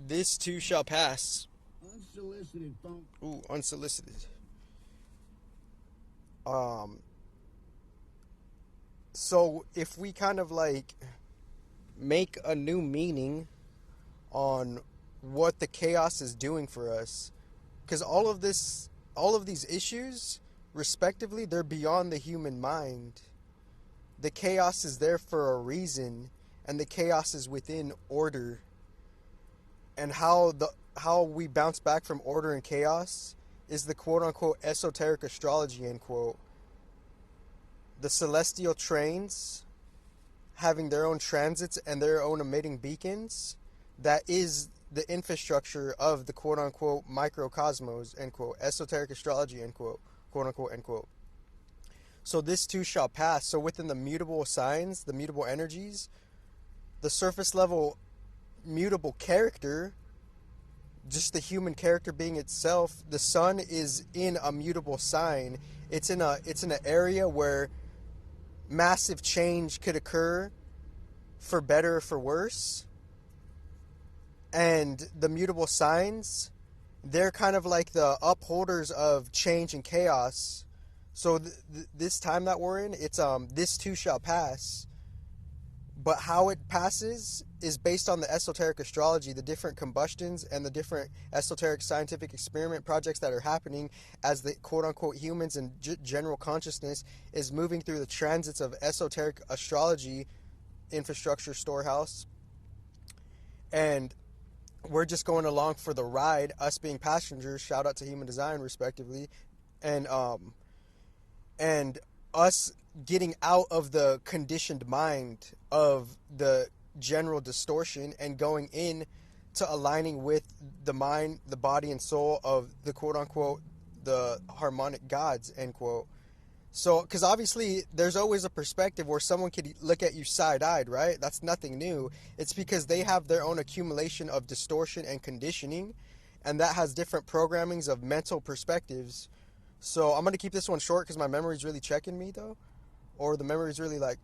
This too shall pass. Unsolicited phone. Ooh, unsolicited. Um, so if we kind of like make a new meaning on what the chaos is doing for us, because all of these issues, respectively, they're beyond the human mind. The chaos is there for a reason, and the chaos is within order. And how we bounce back from order and chaos is the quote unquote esoteric astrology end quote. The celestial trains having their own transits and their own emitting beacons, that is the infrastructure of the quote unquote microcosmos end quote, esoteric astrology end quote unquote end quote. So this too shall pass. So within the mutable signs, the mutable energies, the surface level mutable character, just the human character being itself, the sun is in a mutable sign. It's in an area where massive change could occur for better or for worse. And the mutable signs, they're kind of like the upholders of change and chaos. So this time that we're in, it's this too shall pass. But how it passes is based on the esoteric astrology, the different combustions and the different esoteric scientific experiment projects that are happening as the quote-unquote humans and general consciousness is moving through the transits of esoteric astrology infrastructure storehouse. And we're just going along for the ride, us being passengers, shout out to human design respectively, and and us getting out of the conditioned mind of the general distortion and going in to aligning with the mind, the body and soul of the quote unquote the harmonic gods end quote. So because obviously there's always a perspective where someone could look at you side-eyed, right? That's nothing new. It's because they have their own accumulation of distortion and conditioning, and that has different programmings of mental perspectives. So I'm going to keep this one short because my memory's really checking me though, or the memory's really like,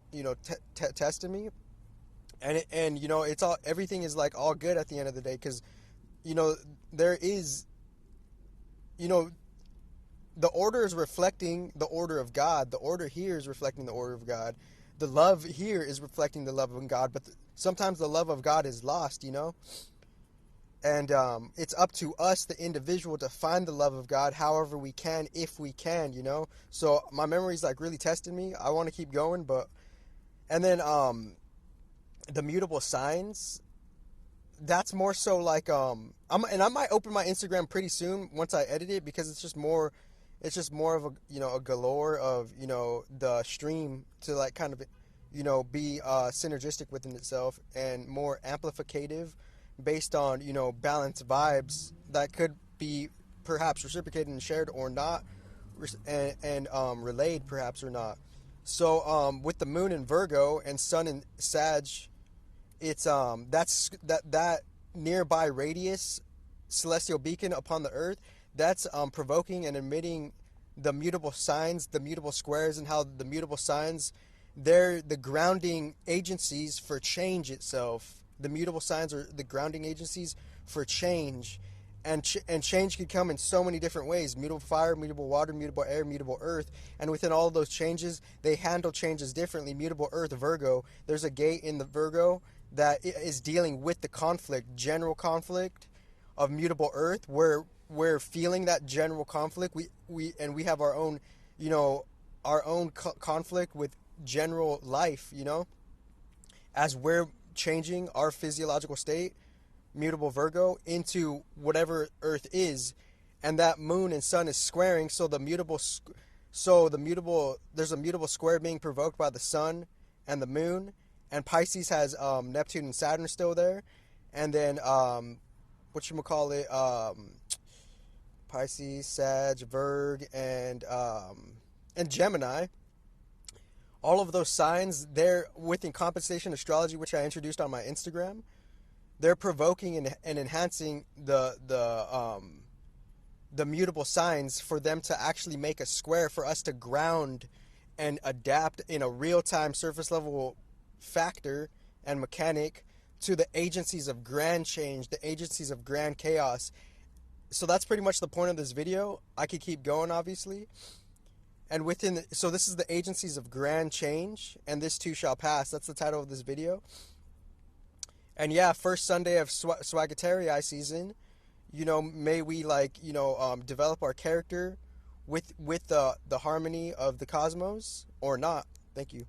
testing me. And it's all, everything is like all good at the end of the day because, there is, you know, the order is reflecting the order of God. The order here is reflecting the order of God. The love here is reflecting the love of God, but sometimes the love of God is lost, And it's up to us, the individual, to find the love of God however we can, if we can, So my memory's like really testing me. I want to keep going, and then the mutable signs, that's more so like I might open my Instagram pretty soon once I edit it because it's just more of a galore of the stream to like kind of be synergistic within itself and more amplificative based on balanced vibes that could be perhaps reciprocated and shared or not, and relayed perhaps or not. So with the moon in Virgo and sun in Sag, it's that nearby radius celestial beacon upon the earth, that's provoking and emitting the mutable signs, the mutable squares, and how the mutable signs, they're the grounding agencies for change itself. The mutable signs are the grounding agencies for change, and change can come in so many different ways: mutable fire, mutable water, mutable air, mutable earth. And within all of those changes, they handle changes differently. Mutable earth, Virgo, there's a gate in the Virgo that is dealing with the conflict, general conflict of mutable earth, where we're feeling that general conflict. We have our own, conflict with general life, as we're changing our physiological state, mutable Virgo, into whatever earth is. And that moon and sun is squaring, so there's a mutable square being provoked by the sun and the moon. And Pisces has Neptune and Saturn still there. And then Pisces, Sag, Virg, and Gemini. All of those signs, they're within compensation astrology, which I introduced on my Instagram. They're provoking and enhancing the mutable signs for them to actually make a square for us to ground and adapt in a real-time surface level factor and mechanic to the agencies of grand change, the agencies of grand chaos. So that's pretty much the point of this video. I could keep going, obviously. And so this is the agencies of grand change, and this too shall pass. That's the title of this video. And yeah, first Sunday of Swagaterii season. May we develop our character with the harmony of the cosmos or not. Thank you.